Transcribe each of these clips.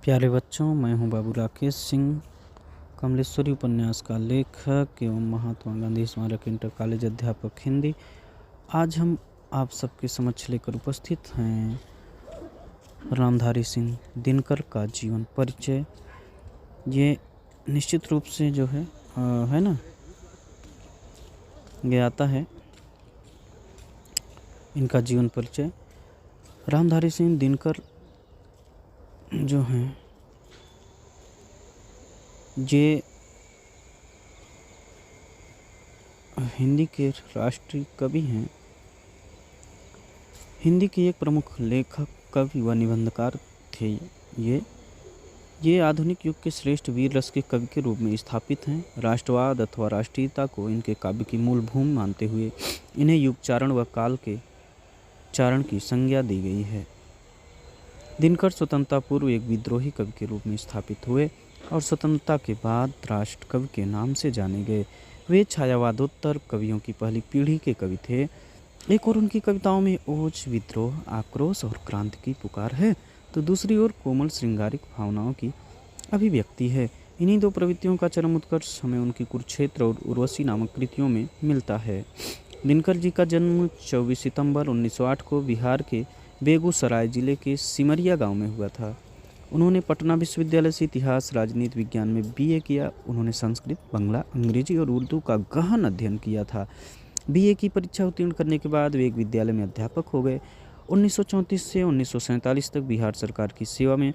प्यारे बच्चों, मैं हूं बाबू राकेश सिंह, कमलेश्वरी उपन्यास का लेखक एवं महात्मा गांधी स्मारक इंटर कॉलेज अध्यापक हिंदी। आज हम आप सबके समक्ष लेकर उपस्थित हैं रामधारी सिंह दिनकर का जीवन परिचय। ये निश्चित रूप से जो है ना, ये आता है इनका जीवन परिचय। रामधारी सिंह दिनकर जो हैं ये हिंदी के राष्ट्रीय कवि हैं। हिंदी के एक प्रमुख लेखक, कवि व निबंधकार थे। ये आधुनिक युग के श्रेष्ठ वीर रस के कवि के रूप में स्थापित हैं। राष्ट्रवाद अथवा राष्ट्रीयता को इनके काव्य की मूल भूमि मानते हुए इन्हें युग चारण व काल के चारण की संज्ञा दी गई है। दिनकर स्वतंत्रता पूर्व एक विद्रोही कवि के रूप में स्थापित हुए और स्वतंत्रता के बाद राष्ट्र कवि के नाम से जाने गए। वे छायावादोत्तर कवियों की पहली पीढ़ी के कवि थे। एक ओर उनकी कविताओं में ओज, विद्रोह, आक्रोश और क्रांति की पुकार है, तो दूसरी ओर कोमल श्रृंगारिक भावनाओं की अभिव्यक्ति है। इन्हीं दो प्रवृत्तियों का चरम उत्कर्ष हमें उनकी कुरुक्षेत्र और उर्वशी नामक कृतियों में मिलता है। दिनकर जी का जन्म 24 सितंबर 1908 को बिहार के बेगूसराय जिले के सिमरिया गांव में हुआ था। उन्होंने पटना विश्वविद्यालय से इतिहास, राजनीति विज्ञान में बीए किया। उन्होंने संस्कृत, बांग्ला, अंग्रेजी और उर्दू का गहन अध्ययन किया था। बीए की परीक्षा उत्तीर्ण करने के बाद वे एक विद्यालय में अध्यापक हो गए। 1934 से 1947 तक बिहार सरकार की सेवा में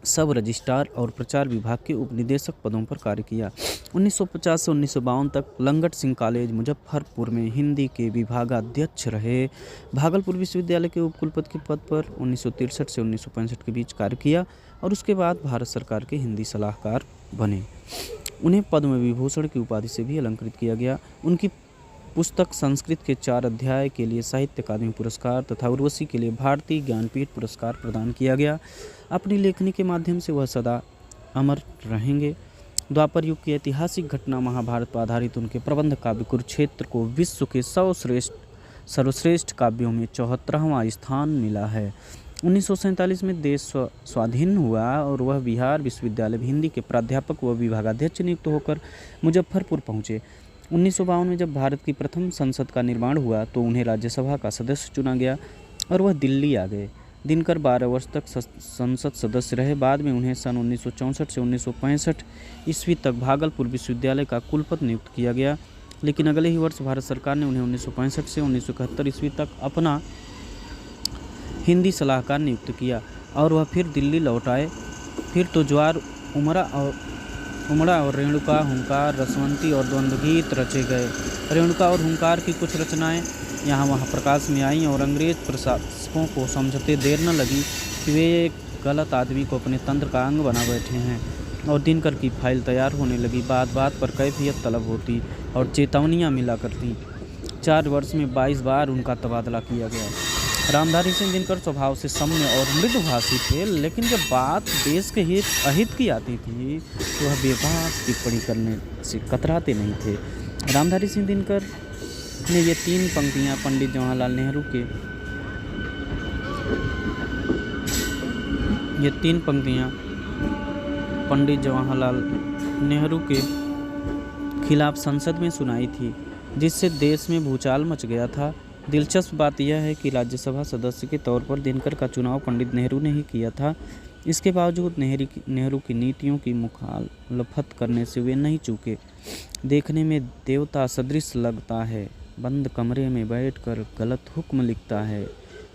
सब रजिस्ट्रार और प्रचार विभाग के उपनिदेशक पदों पर कार्य किया। 1950 से 1952 तक लंगट सिंह कॉलेज मुजफ्फरपुर में हिंदी के विभागाध्यक्ष रहे। भागलपुर विश्वविद्यालय के उपकुलपति के पद पर 1963 से 1965 के बीच कार्य किया और उसके बाद भारत सरकार के हिंदी सलाहकार बने। उन्हें पद्म विभूषण की उपाधि से भी अलंकृत किया गया। उनकी पुस्तक संस्कृत के 4 अध्याय के लिए साहित्य अकादमी पुरस्कार तथा उर्वशी के लिए भारतीय ज्ञानपीठ पुरस्कार प्रदान किया गया। अपनी लेखनी के माध्यम से वह सदा अमर रहेंगे। द्वापर युग की ऐतिहासिक घटना महाभारत पर आधारित उनके प्रबंध काव्य कुरुक्षेत्र को विश्व के 100 सर्वश्रेष्ठ काव्यों में 74वां स्थान मिला है। 1947 में देश स्वाधीन हुआ और वह बिहार विश्वविद्यालय में हिंदी के प्राध्यापक व विभागाध्यक्ष नियुक्त होकर मुजफ्फरपुर पहुँचे। 1952 में जब भारत की प्रथम संसद का निर्माण हुआ तो उन्हें राज्यसभा का सदस्य चुना गया और वह दिल्ली आ गए। दिनकर 12 वर्ष तक संसद सदस्य रहे। बाद में उन्हें सन 1964 से 1965 ईस्वी तक भागलपुर विश्वविद्यालय का कुलपति नियुक्त किया गया, लेकिन अगले ही वर्ष भारत सरकार ने उन्हें 1965 से 1971 ईस्वी तक अपना हिंदी सलाहकार नियुक्त किया और वह फिर दिल्ली लौट आए। फिर तो ज्वार उमड़ा और रेणुका, हुंकार, रसवंती और द्वंद्व गीत रचे गए। रेणुका और हुंकार की कुछ रचनाएं यहाँ वहाँ प्रकाश में आईं और अंग्रेज प्रशासकों को समझते देर न लगी कि वे एक गलत आदमी को अपने तंत्र का अंग बना बैठे हैं और दिनकर की फाइल तैयार होने लगी। बात बात पर कैफियत तलब होती और चेतावनियाँ मिला करती। 4 वर्ष में 22 बार उनका तबादला किया गया। रामधारी सिंह दिनकर स्वभाव से सौम्य और मृदुभाषी थे, लेकिन जब बात देश के अहित की आती थी तो वह बेबाक टिप्पणी करने से कतराते नहीं थे। रामधारी सिंह दिनकर ने ये 3 पंक्तियाँ पंडित जवाहरलाल नेहरू के खिलाफ संसद में सुनाई थी, जिससे देश में भूचाल मच गया था। दिलचस्प बात यह है कि राज्यसभा सदस्य के तौर पर दिनकर का चुनाव पंडित नेहरू ने ही किया था। इसके बावजूद नेहरू की नीतियों की मुखालफत करने से वे नहीं चूके। देखने में देवता सदृश लगता है, बंद कमरे में बैठकर गलत हुक्म लिखता है।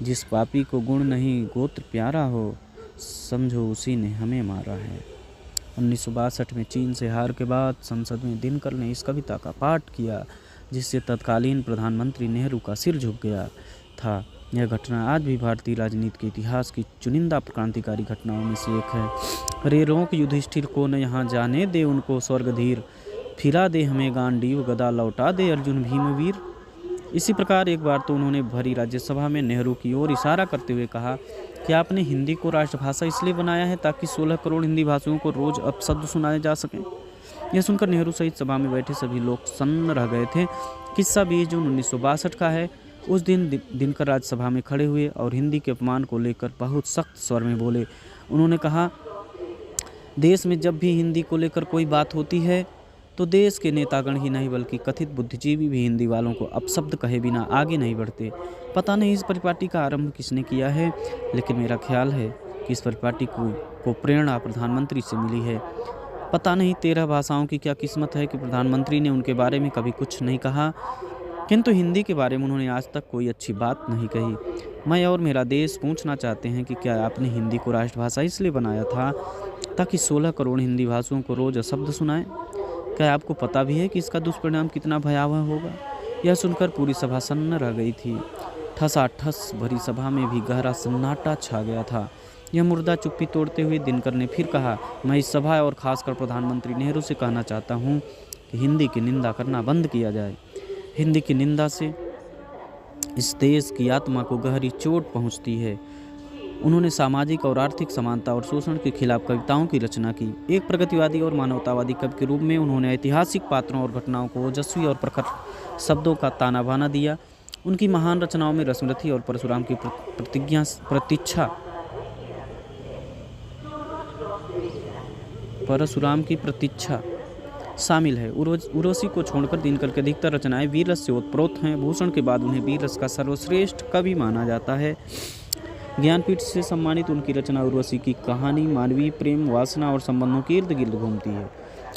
जिस पापी को गुण नहीं गोत्र प्यारा हो, समझो उसी ने हमें मारा है। 1962 में चीन से हार के बाद संसद में दिनकर ने इस कविता का पाठ किया, जिससे तत्कालीन प्रधानमंत्री नेहरू का सिर झुक गया था। यह घटना आज भी भारतीय राजनीति के इतिहास की चुनिंदा क्रांतिकारी घटनाओं में से एक है। रे रोक युधिष्ठिर को न यहाँ जाने दे, उनको स्वर्गधीर फिरा दे, हमें गांडीव गदा लौटा दे, अर्जुन भीमवीर। इसी प्रकार एक बार तो उन्होंने भरी राज्यसभा में नेहरू की ओर इशारा करते हुए कहा कि आपने हिंदी को राष्ट्रभाषा इसलिए बनाया है ताकि 16 करोड़ हिंदी भाषियों को रोज अपशब्द सुनाए जा सकें। यह सुनकर नेहरू सहित सभा में बैठे सभी लोग सन्न रह गए थे। किस्सा 20 जून 1962 का है। उस दिन दिनकर राज्यसभा में खड़े हुए और हिंदी के अपमान को लेकर बहुत सख्त स्वर में बोले। उन्होंने कहा देश में जब भी हिंदी को लेकर कोई बात होती है तो देश के नेतागण ही नहीं बल्कि कथित बुद्धिजीवी भी हिंदी वालों को अपशब्द कहे बिना आगे नहीं बढ़ते। पता नहीं इस परिपाटी का आरंभ किसने किया है, लेकिन मेरा ख्याल है कि इस परिपाटी को प्रेरणा प्रधानमंत्री से मिली है। पता नहीं 13 भाषाओं की क्या किस्मत है कि प्रधानमंत्री ने उनके बारे में कभी कुछ नहीं कहा, किंतु हिंदी के बारे में उन्होंने आज तक कोई अच्छी बात नहीं कही। मैं और मेरा देश पूछना चाहते हैं कि क्या आपने हिंदी को राष्ट्रभाषा इसलिए बनाया था ताकि 16 करोड़ हिंदी भाषियों को रोज अशब्द सुनाएं? क्या आपको पता भी है कि इसका दुष्परिणाम कितना भयावह होगा? यह सुनकर पूरी सभा सन्न रह गई थी। ठसाठस भरी सभा में भी गहरा सन्नाटा छा गया था। यह मुर्दा चुप्पी तोड़ते हुए दिनकर ने फिर कहा, मैं इस सभा और खासकर प्रधानमंत्री नेहरू से कहना चाहता हूँ कि हिंदी की निंदा करना बंद किया जाए। हिंदी की निंदा से इस देश की आत्मा को गहरी चोट पहुँचती है। उन्होंने सामाजिक और आर्थिक समानता और शोषण के खिलाफ कविताओं की रचना की। एक प्रगतिवादी और मानवतावादी कवि के रूप में उन्होंने ऐतिहासिक पात्रों और घटनाओं को ओजस्वी और प्रखर शब्दों का ताना बाना दिया। उनकी महान रचनाओं में रश्मिरथी और परशुराम की प्रतीक्षा शामिल है। उर्वशी को छोड़कर दिनकर के अधिकतर रचनाएं वीर रस से ओतप्रोत हैं। भूषण के बाद उन्हें वीर रस का सर्वश्रेष्ठ कवि माना जाता है। ज्ञानपीठ से सम्मानित उनकी रचना उर्वशी की कहानी मानवीय प्रेम, वासना और संबंधों के इर्द गिर्द घूमती है।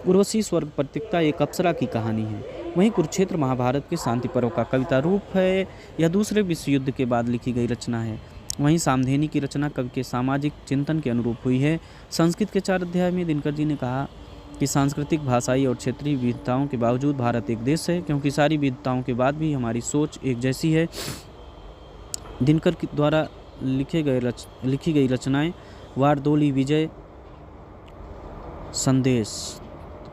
उर्वशी स्वर्ग प्रतिक्ता एक अप्सरा की कहानी है। वहीं कुरुक्षेत्र महाभारत के शांति पर्व का कविता रूप है। यह दूसरे विश्व युद्ध के बाद लिखी गई रचना है। वहीं सामधेनी की रचना कवि के सामाजिक चिंतन के अनुरूप हुई है। संस्कृत के 4 अध्याय में दिनकर जी ने कहा कि सांस्कृतिक, भाषाई और क्षेत्रीय विविधताओं के बावजूद भारत एक देश है, क्योंकि सारी विविधताओं के बाद भी हमारी सोच एक जैसी है। दिनकर के द्वारा लिखी गई रचनाएं वारदोली विजय, संदेश,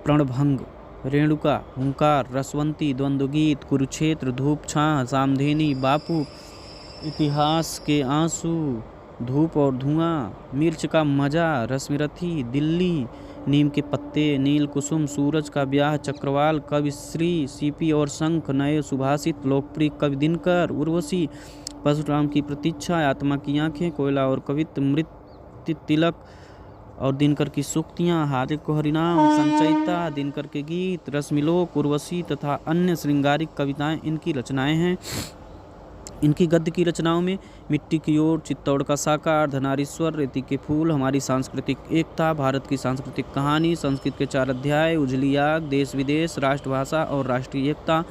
प्रणभंग, रेणुका, हुंकार, रसवंती, द्वंद्वगीत, कुरुक्षेत्र, धूप छां, सामधेनी, बापू, इतिहास के आंसू, धूप और धुआं, मिर्च का मजा, रश्मिरथी, दिल्ली, नीम के पत्ते, नील कुसुम, सूरज का ब्याह, चक्रवाल, कविश्री, सीपी और शंख, नए सुभाषित, लोकप्रिय कवि दिनकर, उर्वशी, परशुराम की प्रतीक्षा, आत्मा की आंखें, कोयला और कवित्व, मृत्यु तिलक और दिनकर की सूक्तियाँ, हारे को हरिनाम, संचयिता, दिनकर के गीत, रश्मिलोक, उर्वशी तथा अन्य श्रृंगारिक कविताएं इनकी रचनाएं हैं। इनकी गद्य की रचनाओं में मिट्टी की ओर, चित्तौड़ का साकार, धनारीश्वर, रेती के फूल, हमारी सांस्कृतिक एकता, भारत की सांस्कृतिक कहानी, संस्कृत के 4 अध्याय, उजली आग, देश विदेश, राष्ट्रभाषा और राष्ट्रीय एकता,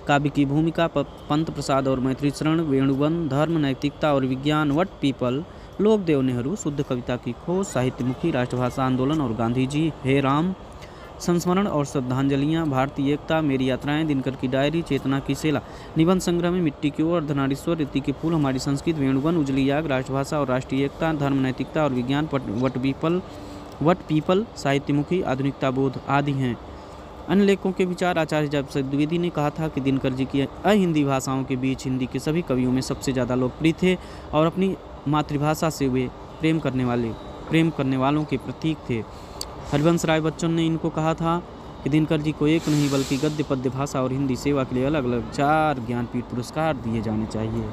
काव्य की भूमिका, पंत प्रसाद और मैत्री शरण, वेणुवन, धर्म, नैतिकता और विज्ञान, वट पीपल, लोकदेव नेहरू, शुद्ध कविता की खोज, साहित्यमुखी, राष्ट्रभाषा आंदोलन और गांधी जी, हे राम, संस्मरण और श्रद्धांजलियाँ, भारतीय एकता, मेरी यात्राएं, दिनकर की डायरी, चेतना की सेला, निबंध संग्रह में मिट्टी की ओर, अर्धनारीश्वर, रेती के फूल, हमारी संस्कृत, वेणुवन, उजली आग, राष्ट्रभाषा और राष्ट्रीय एकता, धर्म, नैतिकता और विज्ञान, वट पीपल, साहित्यमुखी, आधुनिकता बोध आदि हैं। अन्य लेखकों के विचार, आचार्य जयप्रकाश द्विवेदी ने कहा था कि दिनकर जी की अहिंदी भाषाओं के बीच हिंदी के सभी कवियों में सबसे ज़्यादा लोकप्रिय थे और अपनी मातृभाषा से वे प्रेम करने वालों के प्रतीक थे। हरिवंश राय बच्चन ने इनको कहा था कि दिनकर जी को एक नहीं बल्कि गद्य, पद्य, भाषा और हिंदी सेवा के लिए अलग अलग 4 ज्ञानपीठ पुरस्कार दिए जाने चाहिए।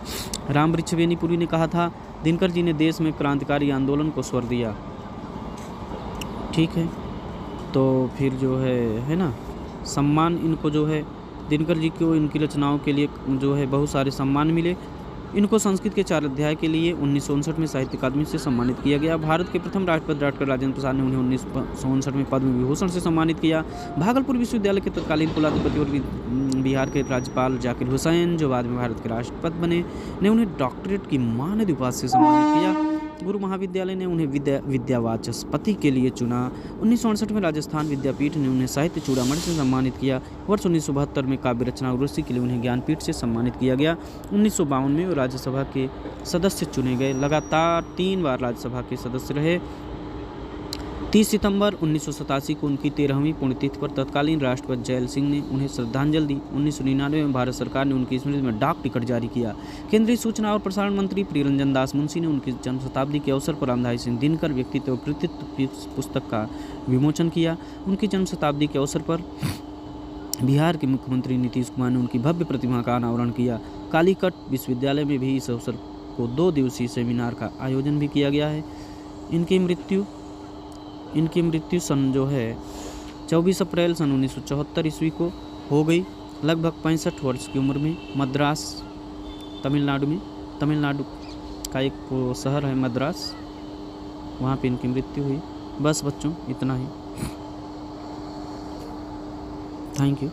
रामवृक्ष बेनीपुरी ने कहा था, दिनकर जी ने देश में क्रांतिकारी आंदोलन को स्वर दिया। ठीक है, तो फिर जो है ना, सम्मान इनको जो है दिनकर जी को इनकी रचनाओं के लिए जो है बहुत सारे सम्मान मिले। इनको संस्कृत के 4 अध्याय के लिए 1959 में साहित्य अकादमी से सम्मानित किया गया। भारत के प्रथम राष्ट्रपति डॉक्टर राजेंद्र प्रसाद ने उन्हें 1959 में पद्म विभूषण से सम्मानित किया। भागलपुर विश्वविद्यालय के तत्कालीन कुलाधिपति और बिहार के राज्यपाल जाकिर हुसैन, जो बाद में भारत के राष्ट्रपति बने, ने उन्हें डॉक्टरेट की मानद उपाधि से सम्मानित किया। गुरु महाविद्यालय ने उन्हें विद्यावाचस्पति के लिए चुना। 1968 में राजस्थान विद्यापीठ ने उन्हें साहित्य चूड़ामणि से सम्मानित किया। वर्ष 1972 में काव्य रचना उर्वशी के लिए उन्हें ज्ञानपीठ से सम्मानित किया गया। 1952 में वो राज्यसभा के सदस्य चुने गए। लगातार 3 बार राज्यसभा के सदस्य रहे। 30 सितंबर 1987 को उनकी 13वीं पुण्यतिथि पर तत्कालीन राष्ट्रपति जैल सिंह ने उन्हें श्रद्धांजलि दी। 1999 में भारत सरकार ने उनकी स्मृति में डाक टिकट जारी किया। केंद्रीय सूचना और प्रसारण मंत्री प्रियरंजन दास मुंशी ने उनकी जन्म शताब्दी के अवसर पर रामधारी सिंह दिनकर व्यक्तित्व और कृतित्व पुस्तक का विमोचन किया। उनकी जन्म शताब्दी के अवसर पर बिहार के मुख्यमंत्री नीतीश कुमार ने उनकी भव्य प्रतिमा का अनावरण किया। कालीकट विश्वविद्यालय में भी इस अवसर को 2 दिवसीय सेमिनार का आयोजन भी किया गया है। इनकी मृत्यु इनकी मृत्यु सन जो है 24 अप्रैल सन 1974 ईस्वी को हो गई, लगभग 65 वर्ष की उम्र में। मद्रास तमिलनाडु में, तमिलनाडु का एक शहर है मद्रास, वहाँ पे इनकी मृत्यु हुई। बस बच्चों इतना ही। Thank you.